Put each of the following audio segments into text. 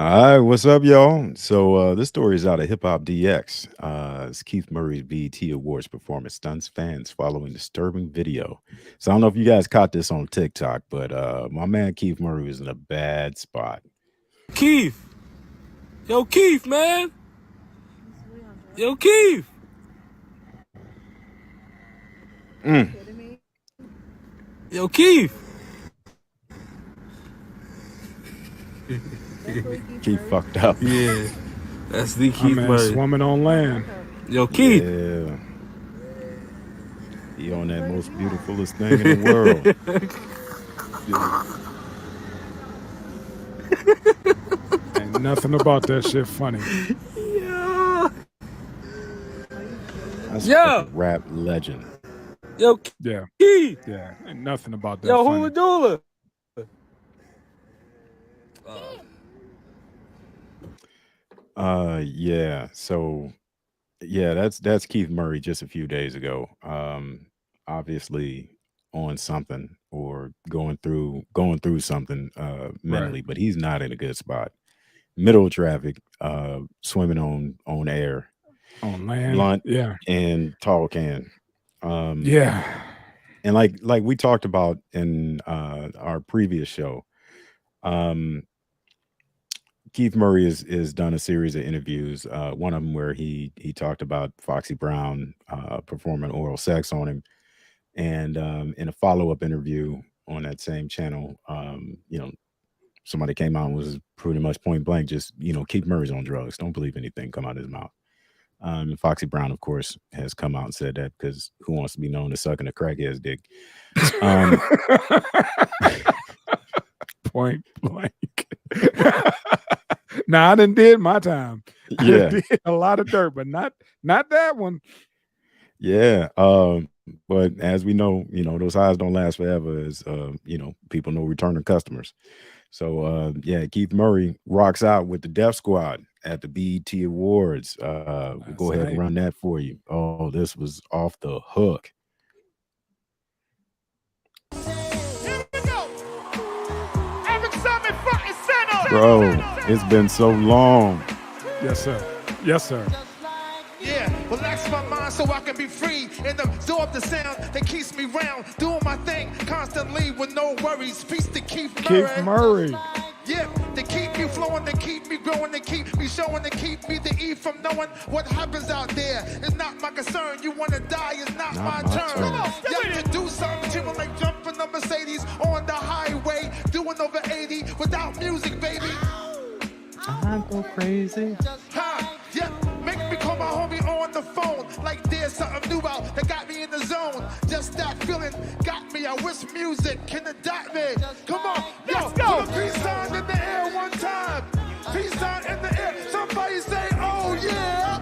All right, what's up, y'all? So this story is out of Hip Hop DX. It's Keith Murray's BET Awards performance stuns fans following disturbing video. So I don't know if you guys caught this on TikTok, but my man Keith Murray was in a bad spot. Keith. Yo, Keith, man. Yo, Keith. Yo, Keith. Keith fucked up. Yeah. That's the Keith Man, Murray. swimming on land. Yo, Keith. Yeah. He on that most beautifulest thing in the world. Ain't nothing about that shit funny. Yeah. That's Yo. a rap legend. Yo, Yeah, Keith. yeah. Ain't nothing about that Yo, funny. Hula Dula. Yeah. So yeah, that's Keith Murray just a few days ago. Obviously on something or going through something mentally, but he's not in a good spot. Middle of traffic, swimming on air, On land. blunt Yeah, and tall can. yeah. And like we talked about in our previous show, um Keith Murray is done a series of interviews. One of them where he talked about Foxy Brown performing oral sex on him, and in a follow up interview on that same channel, somebody came out and was pretty much point blank, just Keith Murray's on drugs. Don't believe anything come out of his mouth. And Foxy Brown, of course, has come out and said that because who wants to be known as sucking a crackhead's dick? Um, Point blank. Nah, I done did my time. I yeah, done did a lot of dirt, but not that one. yeah. But as we know, those highs don't last forever, as people know returning customers. So yeah, Keith Murray rocks out with the Def Squad at the BET Awards. We'll go ahead and run that for you. Oh, this was off the hook. Here we go. Erick Sermon front and center. Bro, it's been so long. Yes, sir. Yes, sir. Yeah, relax my mind so I can be free and absorb the sound that keeps me round, doing my thing constantly with no worries. Peace to Keith Murray. Keith Murray. Yeah, to keep me flowing, to keep me growing, to keep me showing, to keep me the E from knowing what happens out there. It's not my concern. You want to die, it's not my turn. You have to do something, chillin' like jumping a Mercedes on the highway, doing over 80 without music, baby. I go crazy. Ha, yeah, make me call my homie on the phone like there's something new out that got me in the zone. Just that feeling got me. I wish music can adopt me. Come on, let's go. Put a peace sign in the air one time. Peace sign in the air. Somebody say, oh yeah.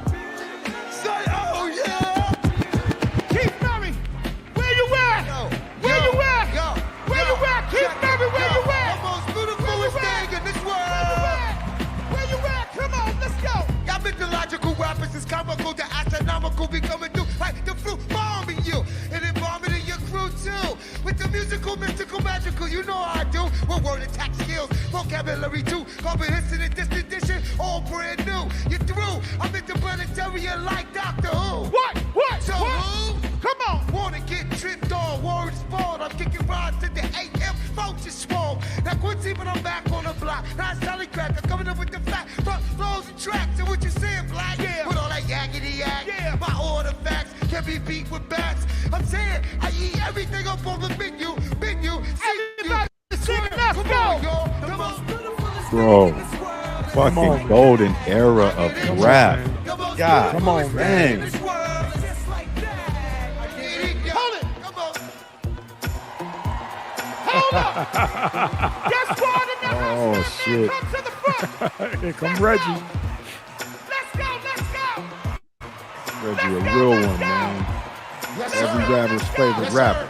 Say, oh yeah. Keith Murray, where you at? Where you at? Where you at? Keith Murray, where you at? The most beautiful thing in this world. Where you at? Come on, let's go. Y'all mythological rappers is comical, the astronomical be coming through like the fruit bombing you and embalming in your crew too. With the musical, mystical, magical, you know how I do. With word attack skills, vocabulary too. Comprehension and distant edition, all brand new. You're through. I'm interplanetarian like Doctor Who. What? So who? Come on. Wanna get tripped on, words spawned. I'm kicking rods to the AM, folks is small. Now Quincy, but I'm back on the block. Now it's Sally Cracker coming up with the fat front flows and tracks. And what you saying, Black? Yeah. With all that yakety yak. Yeah. My artifacts can be beat with bats. I'm saying I eat everything up on the menu. Everybody sing, let's go. Bro, fucking golden era of rap. God, Come on, man. dang. Guess what? Oh shit. Come to the front. Here come Reggie. Let's go. Reggie, a real one, man. Every rapper's favorite rapper.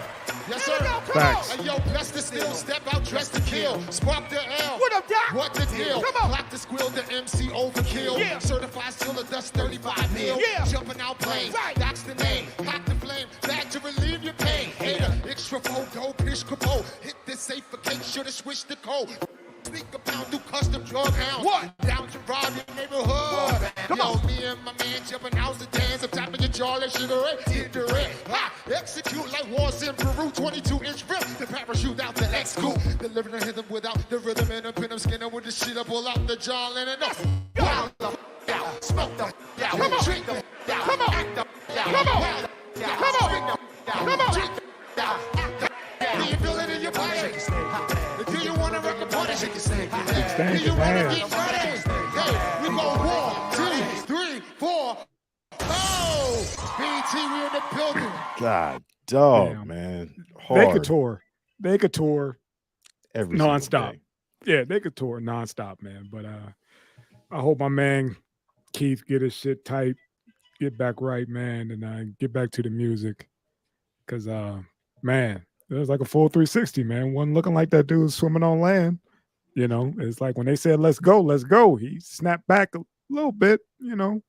Yes, sir. Facts. And yo, best to still step out, dressed to kill. Spark the L. What up, Doc? What the deal? Come on. Black the squill, the MC overkill. Yeah. Certified still a dust 35 mil. Yeah. Jumping out plain. Right. That's the name. Pack the flame. Back to relieve your pain. Hater. Extra photo, pish capo. Hit this safe for case. Should've switched the code. Speak about around, do custom drug hounds. What? Down to rob your neighborhood. Yo, me and my man jumping house to dance. I'm tapping your jaw like sugar ray. Get the red. Ha! Execute like wars in Peru. 22-inch rip. The parachute out the X-Cool. Delivering a rhythm without the rhythm and a pin of skinner with the shit up all out the jaw and enough. Wild the out. Smoke the out. Come on. Drink the out. Come on. Act the out. Come on. Come on. Come on. Drink the out. Do you feel it in your body? Do you want to rock the party? Shake your snake. Do you want to get ready? Hey, we go 1, 2, 3, 4. Oh, BT, we in the building. God, dog, Damn. man. They Hard could tour. They could tour every single nonstop. day. Yeah, they could tour nonstop, man. But I hope my man Keith get his shit tight, get back right, man, and get back to the music. Cause man, it was like a full 360, man. Wasn't looking like that dude swimming on land. You know, it's like when they said let's go, he snapped back a little bit, you know.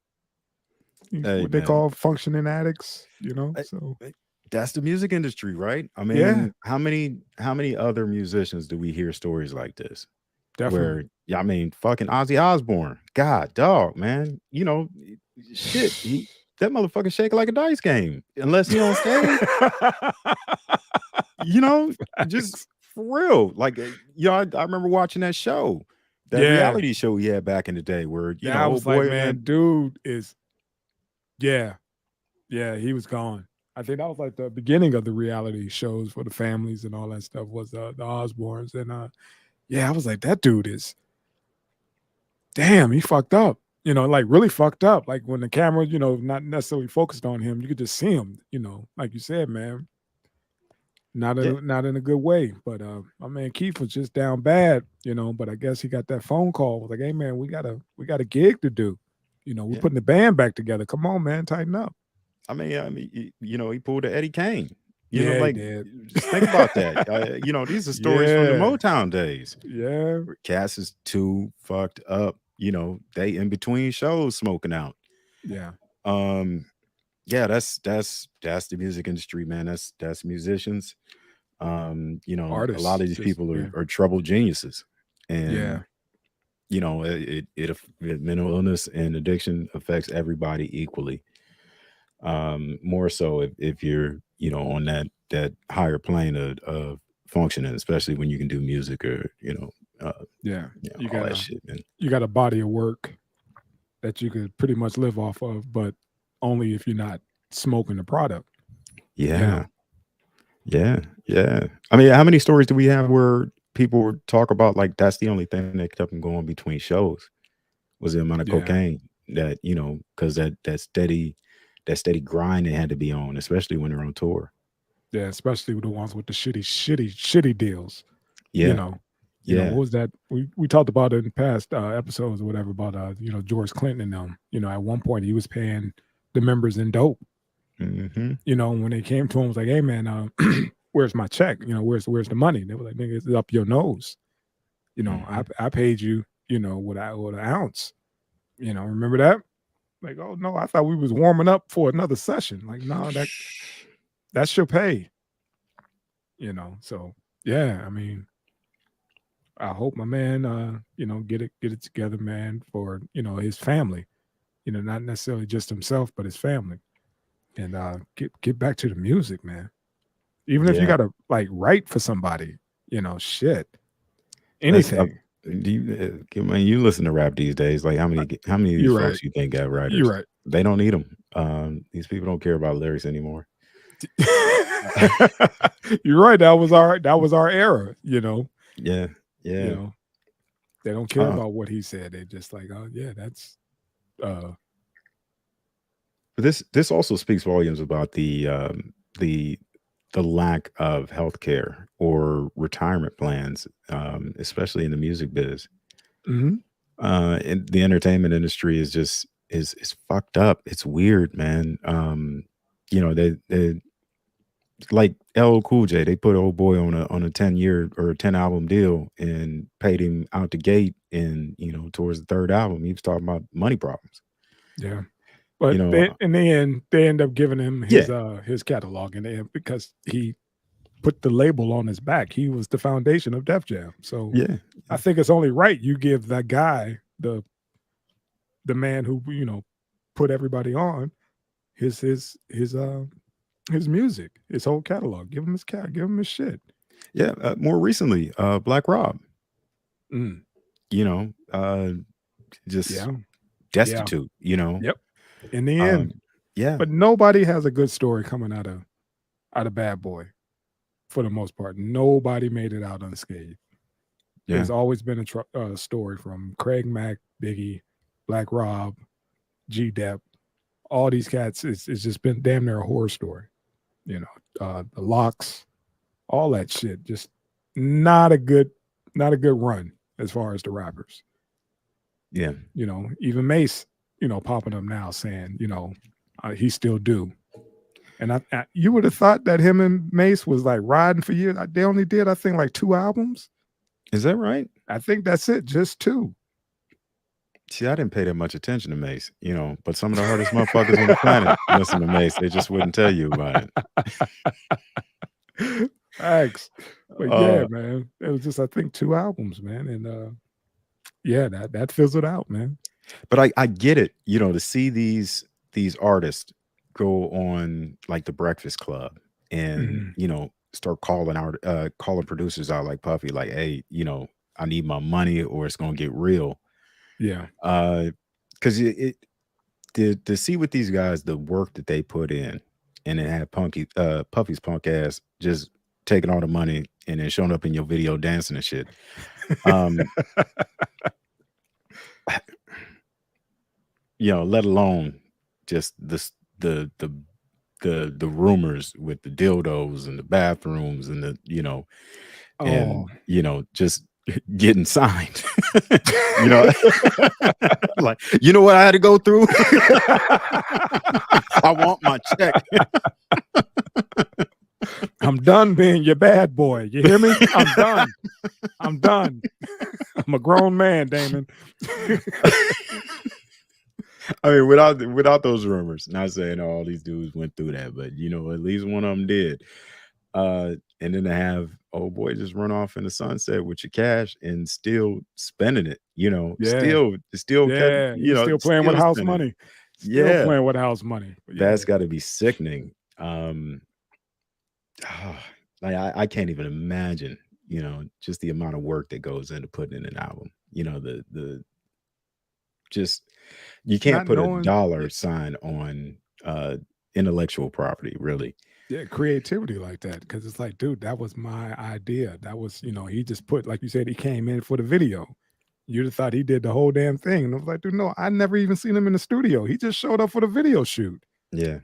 Hey, what they man. call functioning addicts, you know. Hey, So That's the music industry, right? I mean, Yeah. how many other musicians do we hear stories like this? definitely. Where, yeah, I mean, fucking Ozzy Osbourne. God, dog, man. You know, shit. That motherfucker shake like a dice game. Unless you know what I'm saying. You know, just for real. Like, you know, I remember watching that show, that Yeah. reality show he had back in the day, where you I know, was old boy, like, man, dude is, yeah, he was gone. I think that was like the beginning of the reality shows for the families and all that stuff was the Osbournes. And yeah, I was like, that dude is, damn, he fucked up. You know, like really fucked up. Like when the camera, you know, not necessarily focused on him, you could just see him, you know, like you said, man. Not in a good way. But my man Keith was just down bad, you know, but I guess he got that phone call. Was like, hey man, we got a gig to do. You know, we're Yeah. putting the band back together. Come on, man, tighten up. I mean, you know, he pulled a Eddie Kane. You Yeah, know, he like, did. just think about that. You know, these are stories from the Yeah. Motown days. Yeah. Where Cass is too fucked up. You know, they in between shows smoking out. Yeah. Yeah, that's the music industry, man. That's musicians. You know, Artists, a lot of these just- people yeah. are troubled geniuses, and Yeah. you know, mental illness and addiction affects everybody equally. More so if you're, you know, on that higher plane of functioning, especially when you can do music or, you know, Yeah. yeah, You all got that shit, man. you got a body of work that you could pretty much live off of, but only if you're not smoking the product. Yeah. Yeah. I mean, how many stories do we have where people would talk about like that's the only thing that kept them going between shows was the amount of Yeah. cocaine that, you know, because that steady grind they had to be on, especially when they're on tour. Yeah, especially with the ones with the shitty deals. Yeah. You know. You know, Yeah. what was that? We talked about it in past episodes or whatever about you know, George Clinton and them. You know, at one point he was paying the members in dope. Mm-hmm. You know, when they came to him, was like, "Hey man, where's my check? You know, where's the money?" They were like, "Nigga, it's up your nose." You know, I paid you. You know, with an ounce. You know, remember that? Like, oh no, I thought we was warming up for another session. Like, no, that's your pay. You know, so yeah, I mean, I hope my man, you know, get it together, man, for, you know, his family. You know, not necessarily just himself, but his family. And get back to the music, man. Even if you Yeah. gotta like write for somebody, you know, shit. Anything. Man, you listen to rap these days. Like how many of these You're folks right. you think got writers? You're right. They don't need them. These people don't care about lyrics anymore. You're right. That was our era, you know. Yeah. Yeah. You know. They don't care Uh, about what he said. They just like, oh yeah, that's But this also speaks volumes about the lack of healthcare or retirement plans, especially in the music biz. mhm. And the entertainment industry is just is fucked up. It's weird, man. You know, they like LL Cool J, they put old boy on a 10-year or 10 album deal and paid him out the gate. And you know, towards the third album, he was talking about money problems. Yeah. But You know, in the end, they end up giving him his catalog in the end because he put the label on his back. He was the foundation of Def Jam. So Yeah. I think it's only right you give that guy, the man who, you know, put everybody on, his music, his whole catalog. Give him his give him his shit. Yeah. More recently, Black Rob, Mm, you know, just yeah. destitute, you know. Yep. In the end. Um, yeah. But nobody has a good story coming out of Bad Boy, for the most part. Nobody made it out unscathed. Yeah. There's always been a story from Craig Mack, Biggie, Black Rob, G Dep, all these cats. It's just been damn near a horror story. You know, the Locks, all that shit. Just not a good run as far as the rappers. Yeah. You know, even Mace, you know, popping up now saying, you know, he still do. And I you would have thought that him and Mace was like riding for years. They only did, I think, like 2 albums. Is that right? I think that's it, just 2. See, I didn't pay that much attention to Mace, you know, but some of the hardest motherfuckers on the planet listen to Mace. They just wouldn't tell you about it. Thanks. But yeah, man, it was just, I think, 2 albums, man. And yeah, that fizzled out, man. But I get it, you know, to see these artists go on like the Breakfast Club and, you know, start calling producers out like Puffy, like, hey, you know, I need my money or it's gonna get real. Yeah. Because to see with these guys the work that they put in, and then have Puffy's punk ass just taking all the money and then showing up in your video dancing and shit. You know, let alone just the rumors with the dildos and the bathrooms and the, you know, and you know, just getting signed. You know, like, you know what I had to go through? I want my check. I'm done being your bad boy. You hear me? I'm done. I'm done. I'm a grown man, Damon. I mean, without those rumors, not saying all these dudes went through that, but you know, at least one of them did. And then to have old boy just run off in the sunset with your cash and still spending it, you know, still yeah, you know, still playing with house money. Still playing with house money. That's got to be sickening. Like I can't even imagine, you know, just the amount of work that goes into putting in an album. You know, the just you can't put a dollar sign on intellectual property, really. Yeah, creativity like that, because it's like, dude, that was my idea. That was, you know, he just put, like you said, he came in for the video. You'd have thought he did the whole damn thing. And I was like, dude, no, I never even seen him in the studio. He just showed up for the video shoot. Yeah.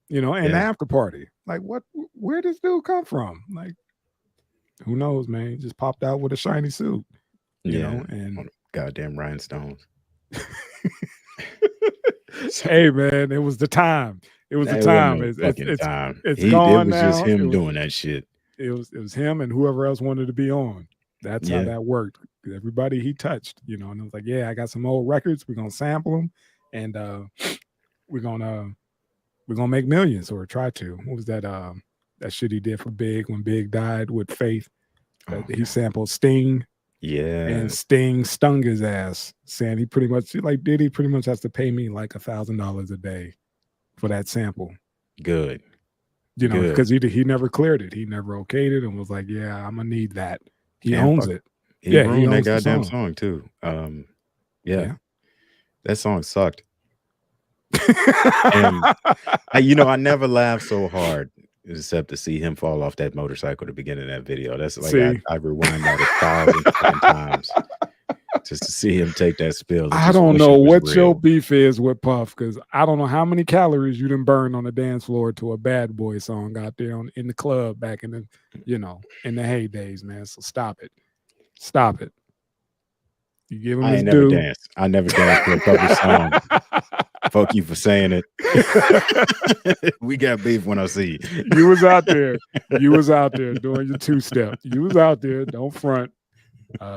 You know, and the after party. Like, where does this dude come from? Like, who knows, man? He just popped out with a shiny suit. You know, and goddamn rhinestones. Hey, man, it was the time. It was the time. It's time. It's gone It was now. just him doing that shit. It was him and whoever else wanted to be on. That's how that worked. Everybody he touched, you know, and it was like, yeah, I got some old records. We're gonna sample them, and we're gonna make millions, or try to. What was that? That shit he did for Big when Big died with Faith. He sampled Sting. Yeah. And Sting stung his ass, saying he pretty much, like, Diddy pretty much has to pay me like $1,000 a day for that sample. Good. You know, because he never cleared it. He never okayed it and was like, yeah, I'm gonna need that. He owns it. He ruined that goddamn song too. Yeah. That song sucked. And I never laughed so hard except to see him fall off that motorcycle at the beginning of that video. That's like I rewind that 1,000 times just to see him take that spill. I don't know what your beef is with Puff, because I don't know how many calories you done burned on the dance floor to a Bad Boy song out there in the club back in the, you know, in the heydays, man. So stop it. Stop it. You give him his due. I never danced to a Puffy song. Fuck you for saying it. We got beef when I see you. You was out there. You was out there doing your 2-step. You was out there. Don't front.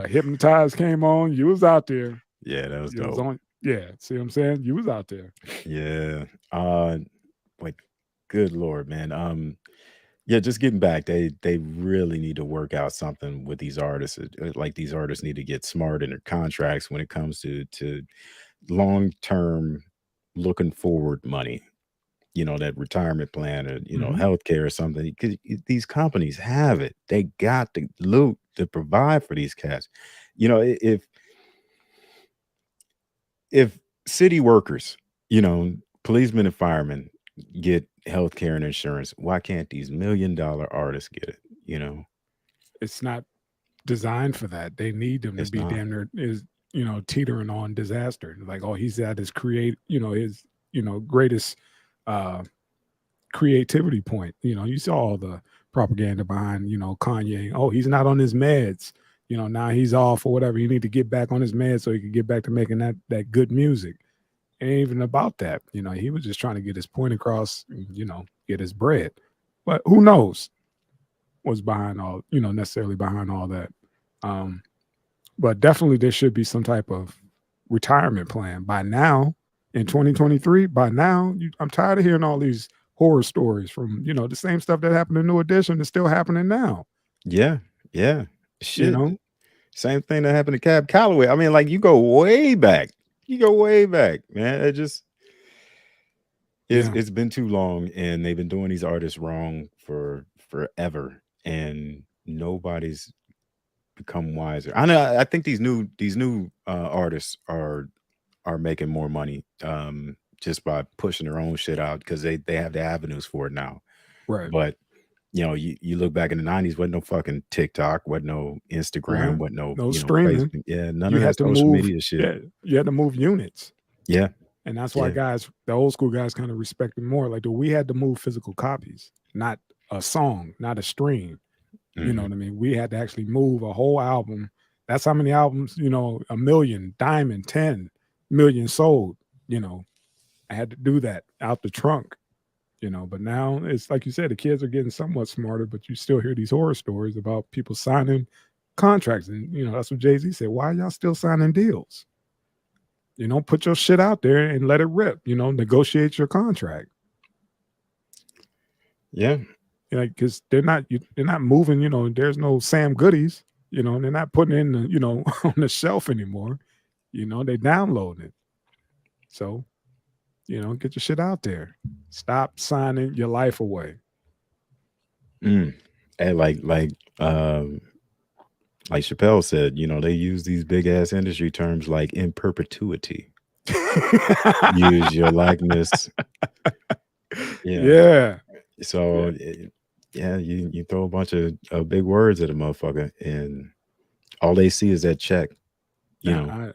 Hypnotized came on. You was out there. Yeah, that was dope. See what I'm saying? You was out there. Yeah. Like, good Lord, man. Yeah, just getting back, they really need to work out something with these artists. Like these artists need to get smart in their contracts when it comes to long term, looking forward money. That retirement plan or Mhm. healthcare or something. Because these companies have it. They got the loot to provide for these cats. If city workers, you know, policemen and firemen get healthcare and insurance, why can't these $1 million artists get it? It's not designed for that. They need them to It's be not. damn near is teetering on disaster. Like, oh, he's at his his greatest uh creativity point. You saw all the propaganda behind Kanye. Oh, he's not on his meds. Now he's off or whatever. He need to get back on his meds so he can get back to making that good music. Ain't even about that. He was just trying to get his point across. Get his bread. But who knows what's behind all necessarily behind all that. Um, but definitely there should be some type of retirement plan by now in 2023. By now, I'm tired of hearing all these horror stories from the same stuff that happened in New Edition is still happening now. Yeah, yeah. You Shit. know, Same thing that happened to Cab Calloway. I mean, like you go way back. You go way back, man. yeah, It's been too long, and they've been doing these artists wrong for forever, and nobody's become wiser. I know. I think these new artists are making more money just by pushing their own shit out because they have the avenues for it now. right, But you look back in the '90s, wasn't no fucking TikTok, wasn't no Instagram, right. wasn't no No streaming. Facebook. Yeah, none You of that had to social move. media shit. Yeah, you had to move units. Yeah, And that's why yeah. guys, the old school guys, kind of respected more. Like, we had to move physical copies, not a song, not a stream. You know Mhm. what I mean? We had to actually move a whole album. That's how many albums, a million, diamond, 10 million sold. I had to do that out the trunk, but now it's like you said, the kids are getting somewhat smarter, but you still hear these horror stories about people signing contracts. And, that's what Jay-Z said. Why are y'all still signing deals? Put your shit out there and let it rip, negotiate your contract. Yeah. Because they're not moving, there's no Sam Goodies, they're not putting in the, on the shelf anymore. They downloading it. So, get your shit out there. Stop signing your life away. Mm. And like Chappelle said, they use these big ass industry terms like in perpetuity. Use your likeness. Yeah. Yeah. So yeah, you throw a bunch of big words at a motherfucker, and all they see is that check. You know. Nah,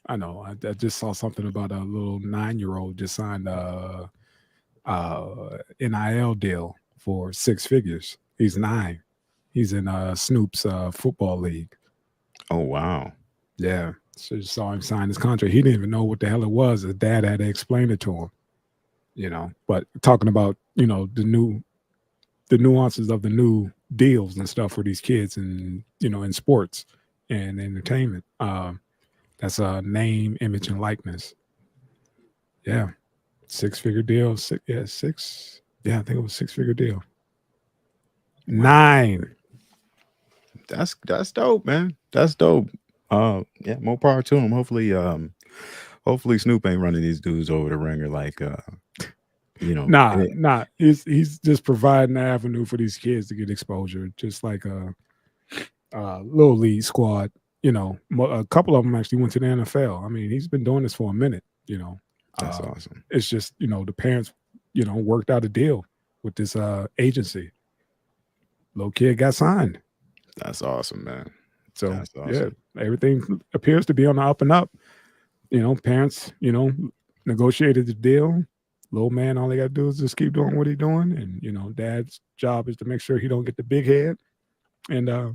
I know. I just saw something about a little 9-year-old just signed NIL deal for 6 figures. He's 9. He's in Snoop's football league. Oh wow. Yeah. So just saw him sign his contract. He didn't even know what the hell it was. His dad had to explain it to him. But talking about, the nuances of the new deals and stuff for these kids and, in sports and entertainment. That's a name, image, and likeness. Yeah. 6-figure deal. Six. Yeah, I think it was 6-figure deal. 9. That's dope, man. That's dope. Yeah, more power to him. Hopefully Snoop ain't running these dudes over the ringer like Nah. He's just providing an avenue for these kids to get exposure, just like a little league squad. A couple of them actually went to the NFL. I mean, he's been doing this for a minute. That's awesome. It's just the parents worked out a deal with this agency. Little kid got signed. That's awesome, man. So That's awesome. yeah, everything appears to be on the up and up. Parents, negotiated the deal. Little man, all they got to do is just keep doing what he's doing, and dad's job is to make sure he don't get the big head, and got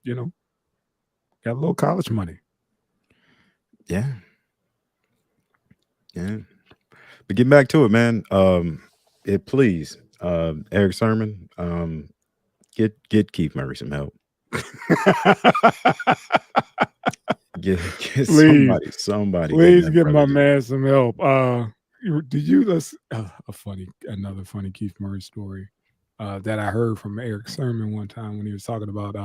a little college money. Yeah. Yeah. But getting back to it, man. Please, Erick Sermon, get Keith Murray some help. Get Please. somebody. Please that give my brother. man some help. Did you listen? Another funny Keith Murray story. that I heard from Erick Sermon one time when he was talking about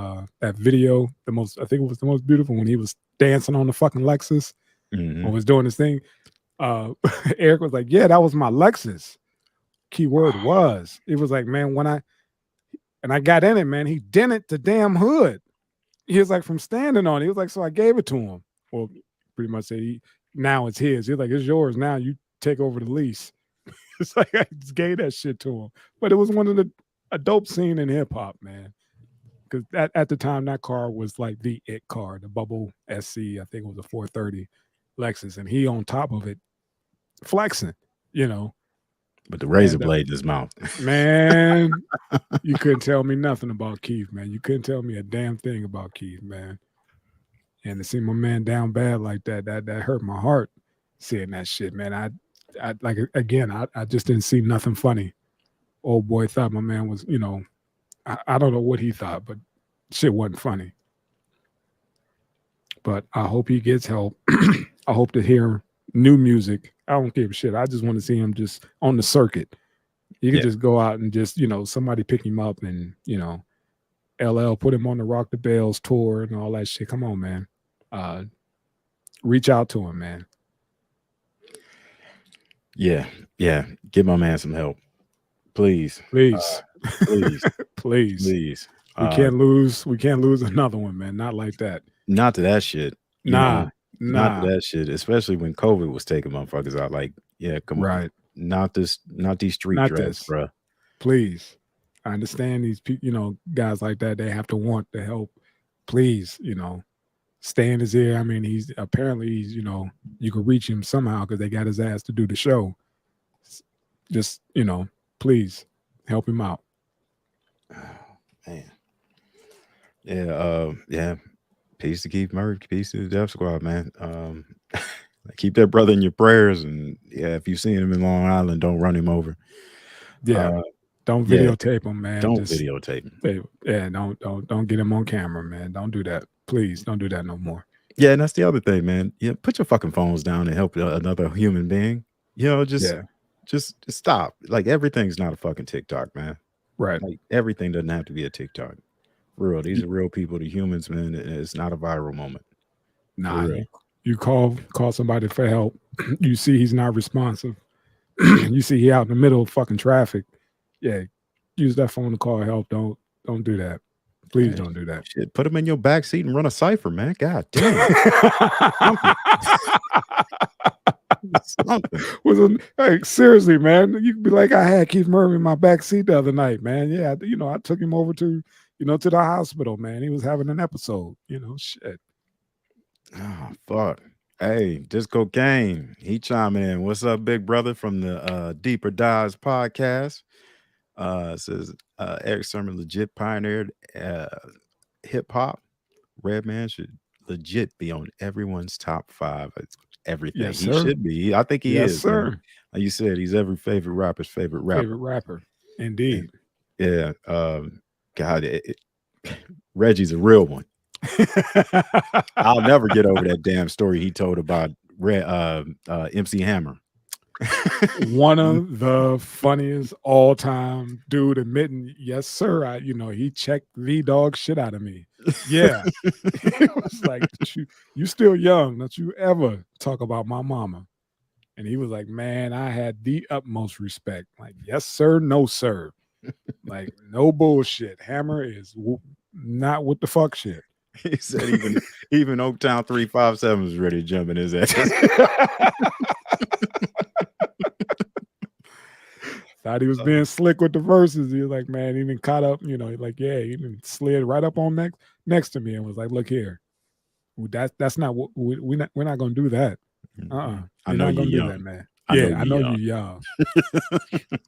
that video. I think it was the most beautiful when he was dancing on the fucking Lexus Mhm. or was doing his thing. Eric was like, "Yeah, that was my Lexus." Keyword was. It was like, man, when I got in it, man, he dented the damn hood. He was like, from standing on it. He was like, so I gave it to him. Well, pretty much said now it's his. He's like, it's yours now. You take over the lease. It's like I just gave that shit to him. But it was a dope scene in hip hop, man. Because at the time that car was like the it car, the Bubble SC. I think it was a 430 Lexus, and he on top of it flexing, But the razor blade in his mouth. Man, you couldn't tell me nothing about Keith, man. You couldn't tell me a damn thing about Keith, man. And to see my man down bad like that hurt my heart. Seeing that shit, man. I like again, I just didn't see nothing funny. Old boy thought my man was, I don't know what he thought, but shit wasn't funny. But I hope he gets help. I hope to hear new music. I don't give a shit. I just want to see him just on the circuit. He could just go out and just, somebody pick him up and, LL put him on the Rock the Bells tour and all that shit. Come on, man. Reach out to him, man. Yeah. Give my man some help. Please. Please. Please. Please. We can't lose another one, man. Not like that. Not to that shit. Nah. Not to that shit. Especially when COVID was taking motherfuckers out. Like, yeah, come on. Not these street dreads, bro. Please. I understand these people, guys like that, they have to want the help. Please, stay in his ear. I mean, he's you can reach him somehow because they got his ass to do the show. Just, please help him out. Man. Yeah. Peace to Keith Murray. Peace to the Death Squad, man. Keep that brother in your prayers. And yeah, if you see him in Long Island, don't run him over. Yeah. Don't videotape him, man. Don't videotape him. Yeah, don't get him on camera, man. Don't do that. Please don't do that no more. Yeah, and that's the other thing, man. Yeah, put your fucking phones down and help another human being. Just stop. Like, everything's not a fucking TikTok, man. Right. Like, everything doesn't have to be a TikTok. For real, these are real people, the humans, man. It's not a viral moment. Nah, you call somebody for help. You see he's not responsive. You see he out in the middle of fucking traffic. Yeah, use that phone to call help. Don't do that. Please don't do that. Shit, put him in your back seat and run a cipher, man. God damn. Hey, seriously, man. You could be like, I had Keith Murray in my back seat the other night, man. Yeah, I took him over to the hospital, man. He was having an episode. Shit. Oh, fuck. Hey, Disco Kane. He chiming in. What's up, big brother, from the Deeper Dives podcast? Says Erick Sermon legit pioneered hip hop. Redman should legit be on everyone's top 5. Everything. Yes, he sir. should be. I think he is, sir. Man. Like you said, he's every favorite rapper's favorite rapper. Favorite rapper. Indeed. Yeah. God, Reggie's a real one. I'll never get over that damn story he told about MC Hammer. One of the funniest all-time dude admitting, yes, sir. He checked the dog shit out of me. Yeah. It was like, you still young. Don't you ever talk about my mama. And he was like, man, I had the utmost respect. Like, yes, sir. No, sir. Like, no bullshit. Hammer is not with the fuck shit. He said even Oaktown 357 was ready to jump in his ass. Thought he was being slick with the verses. He was like, man, he even caught up, he even slid right up on next to me and was like, look here. That's not what we're not gonna do that. I know you're young, that, man. I know you're young.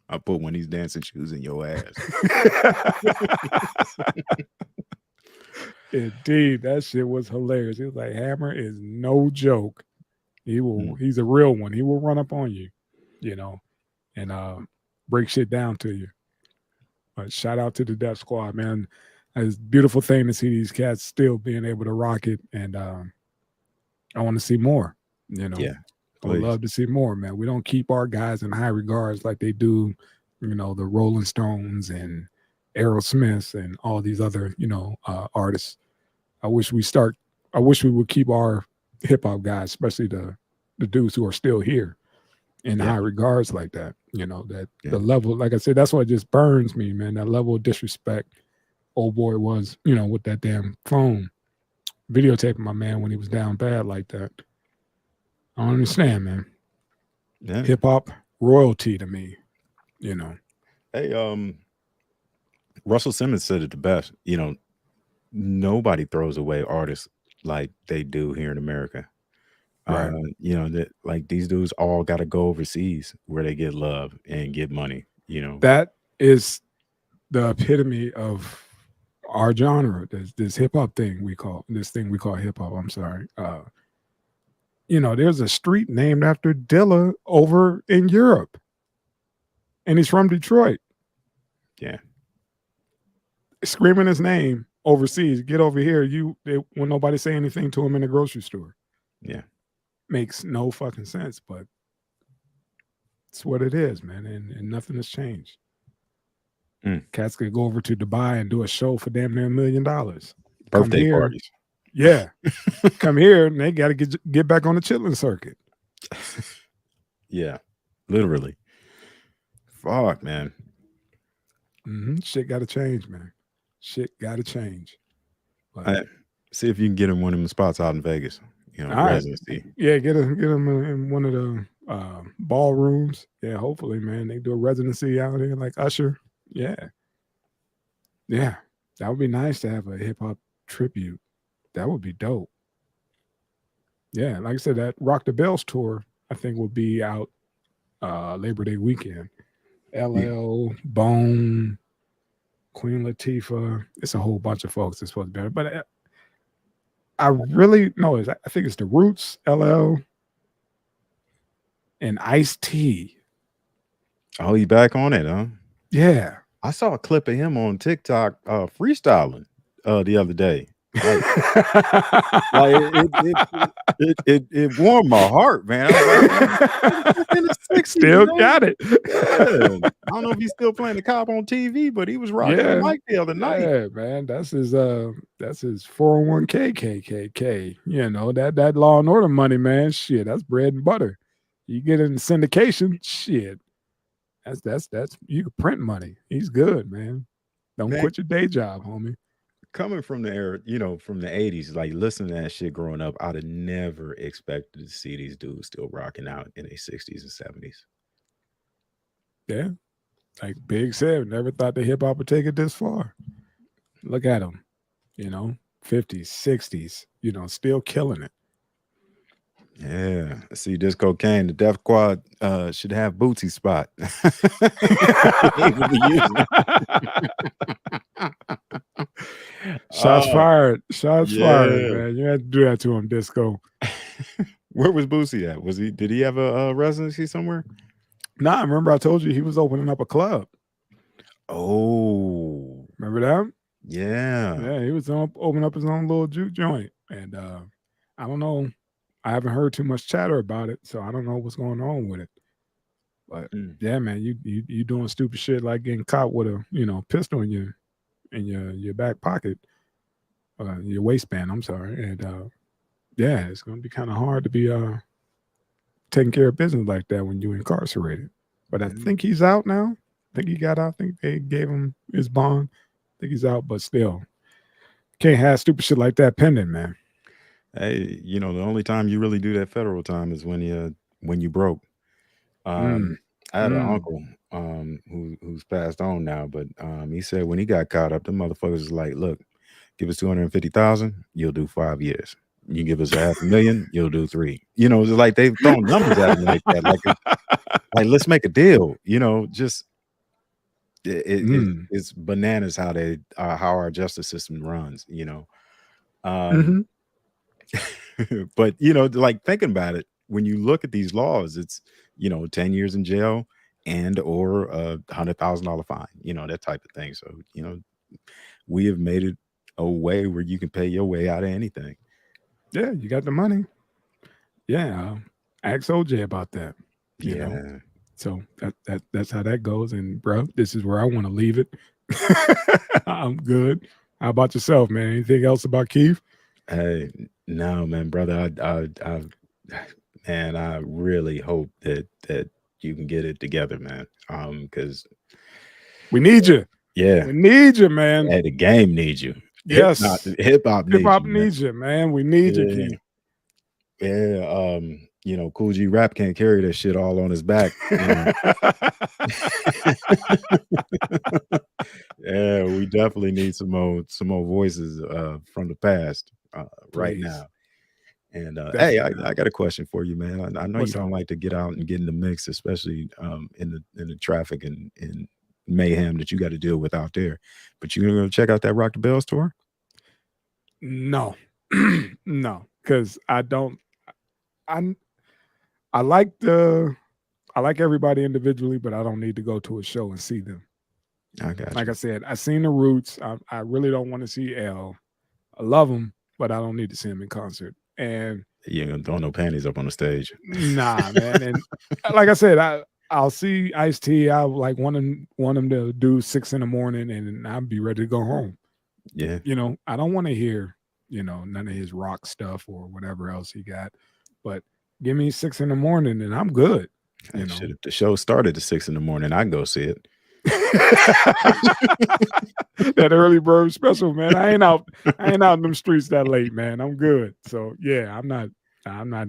I put one of these dancing shoes in your ass. Indeed, that shit was hilarious. He was like, Hammer is no joke. He's a real one. He will run up on you, and break shit down to you. But shout out to the Death Squad, man. It's a beautiful thing to see these cats still being able to rock it, and I want to see more. Yeah, I would love to see more, man. We don't keep our guys in high regards like they do, the Rolling Stones and Aerosmith and all these other, artists. I wish we would keep our hip hop guys, especially the dudes who are still here, in high regards like that. That the level, like I said, that's what just burns me, man. That level of disrespect old boy was, with that damn phone videotaping my man when he was down bad like that. I don't understand, man. Yeah. Hip hop royalty to me, Hey, Russell Simmons said it the best. Nobody throws away artists like they do here in America. Right. That like these dudes all got to go overseas where they get love and get money. That is the epitome of our genre. This hip hop thing we call hip hop. I'm sorry. There's a street named after Dilla over in Europe, and he's from Detroit. Yeah. Screaming his name overseas. Get over here. When nobody say anything to him in the grocery store. Yeah. Makes no fucking sense, but it's what it is, man. And nothing has changed. Cats could go over to Dubai and do a show for damn near $1 million. Birthday parties. Yeah. Come here and they got to get back on the chilling circuit. Yeah. Literally. Fuck, man. Shit got to change, man. Shit got to change. See if you can get him one of them spots out in Vegas. Residency. Yeah, get him in one of the ballrooms. Yeah, hopefully, man. They do a residency out here like Usher. Yeah. Yeah. That would be nice to have a hip hop tribute. That would be dope. Yeah, like I said, that Rock the Bells tour, I think, will be out Labor Day weekend. LL, Bone, Queen Latifah. It's a whole bunch of folks that's supposed to be there. But I think it's the Roots, LL, and Ice-T. Oh, he back on it, huh? Yeah. I saw a clip of him on TikTok freestyling the other day. It warmed my heart, man. I was like, in the 60s, still got it. Yeah. I don't know if he's still playing the cop on TV, but he was rocking the mic the other night. Yeah, man. That's his 401k KKK. That Law and Order money, man. Shit, that's bread and butter. You get in syndication, shit. That's you can print money. He's good, man. Don't quit your day job, homie. Coming from the era, from the 80s, like listening to that shit growing up, I'd have never expected to see these dudes still rocking out in their 60s and 70s. Yeah. Like Big said, never thought the hip hop would take it this far. Look at them, 50s, 60s, still killing it. Yeah. See, this cocaine, the Def Squad should have Bootsy spot. Shots fired. Shots fired, man. You had to do that to him, Disco. Where was Boosie at? Did he have a residency somewhere? Nah, remember I told you he was opening up a club. Oh. Remember that? Yeah. Yeah, he was opening up his own little juke joint. And I don't know. I haven't heard too much chatter about it, so I don't know what's going on with it. But yeah, man, you doing stupid shit like getting caught with a pistol in your back pocket, your waistband. I'm sorry, and yeah, it's gonna be kind of hard to be taking care of business like that when you're incarcerated. But I think he's out now. I think he got out. I think they gave him his bond. I think he's out, but still, can't have stupid shit like that pending, man. Hey, the only time you really do that federal time is when you broke. I had an uncle who's passed on now, but he said when he got caught up, the motherfuckers was like, look, give us 250,000, you'll do 5 years. You give us $500,000, you'll do 3. It's like they've thrown numbers at him like that. Like let's make a deal. Just it's bananas how how our justice system runs. But like thinking about it, when you look at these laws, it's 10 years in jail and or a $100,000 fine, that type of thing. So we have made it a way where you can pay your way out of anything. Yeah, you got the money. Yeah, ask OJ about that. You know? So that's how that goes. And bro, this is where I want to leave it. I'm good. How about yourself, man? Anything else about Keith? Hey, no, man, brother. Man, I really hope that you can get it together, man. Because We need you. yeah, We need you, man. hey, the game needs you. Yes. Hip hop Hip hop man. needs you, man. We need you, Yeah. Keith. Yeah, Cool G Rap can't carry that shit all on his back. Yeah, we definitely need some more voices from the past right Please. now. And hey, Definitely I got a question for you, man. I know What's you don't up? like to get out and get in the mix, especially in the traffic and mayhem that you got to deal with out there. But you gonna go check out that Rock the Bells tour? No. No, because I don't. I like everybody individually, but I don't need to go to a show and see them. I got Like you. I said, I seen the Roots. I really don't want to see L. I love him, but I don't need to see him in concert. And You ain't gonna throw no panties up on the stage. nah, man. And like I said, I'll see Ice-T. I like want him to do 6 in the morning, and I'll be ready to go home. Yeah. I don't want to hear none of his rock stuff or whatever else he got. But give me 6 in the morning, and I'm good. Shit, if the show started at 6 in the morning, I'd go see it. That early bird special, man. I ain't out in them streets that late, man. I'm good. So yeah, I'm not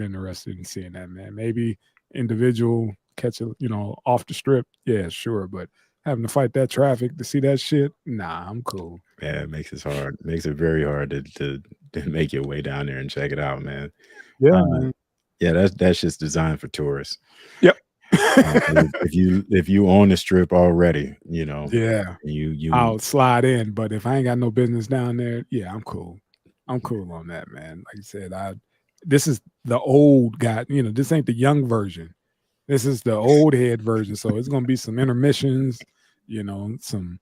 interested in seeing that, man. Maybe individual catch it, off the strip. Yeah, sure. But having to fight that traffic to see that shit, nah, I'm cool. Yeah, it makes it hard. It makes it very hard to make your way down there and check it out, man. Yeah, man. Yeah, that's just designed for tourists. Yep. If you own the strip already, Yeah, you I'll slide in. But if I ain't got no business down there, yeah, I'm cool. I'm cool on that, man. Like I said, this is the old guy. This ain't the young version. This is the old head version. So it's gonna be some intermissions, some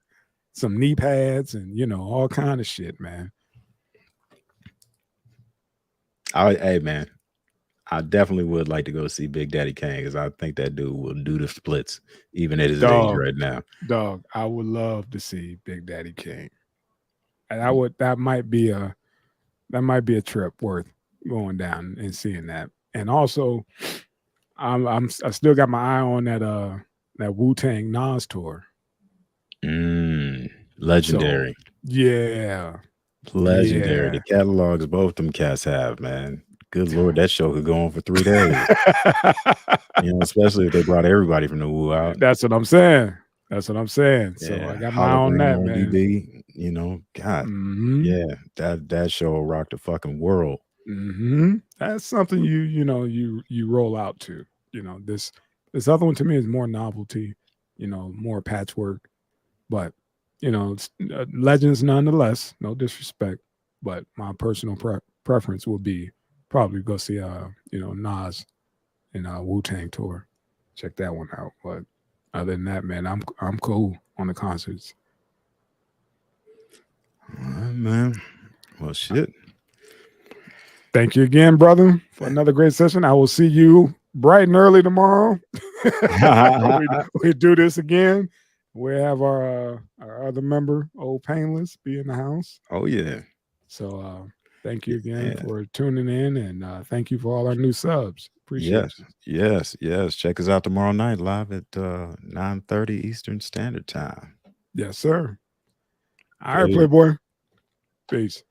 knee pads, and all kind of shit, man. Hey man, I definitely would like to go see Big Daddy Kane because I think that dude will do the splits even at his age right now. Dog, I would love to see Big Daddy Kane. And that might be a trip worth going down and seeing that. And also, I still got my eye on that Wu-Tang Nas tour. Legendary. So, yeah. Legendary. Yeah. The catalogs both them cats have, man. Good Lord, that show could go on for 3 days. Especially if they brought everybody from the Wu out. That's what I'm saying. So Yeah, I got my eye on that, man. DB, God, yeah, that show will rock the fucking world. That's something you roll out to. This other one to me is more novelty, more patchwork, but it's, legends nonetheless. No disrespect, but my personal preference would be probably go see Nas in a Wu-Tang tour. Check that one out. But other than that, man, I'm cool on the concerts. All right, man. Well, shit. Thank you again, brother, for another great session. I will see you bright and early tomorrow. we do this again. We have our other member, Old Painless, be in the house. Oh yeah. So thank you again for tuning in, and thank you for all our new subs. Appreciate you. Yes. Check us out tomorrow night live at 9:30 Eastern Standard Time. Yes, sir. All right, Playboy. Peace.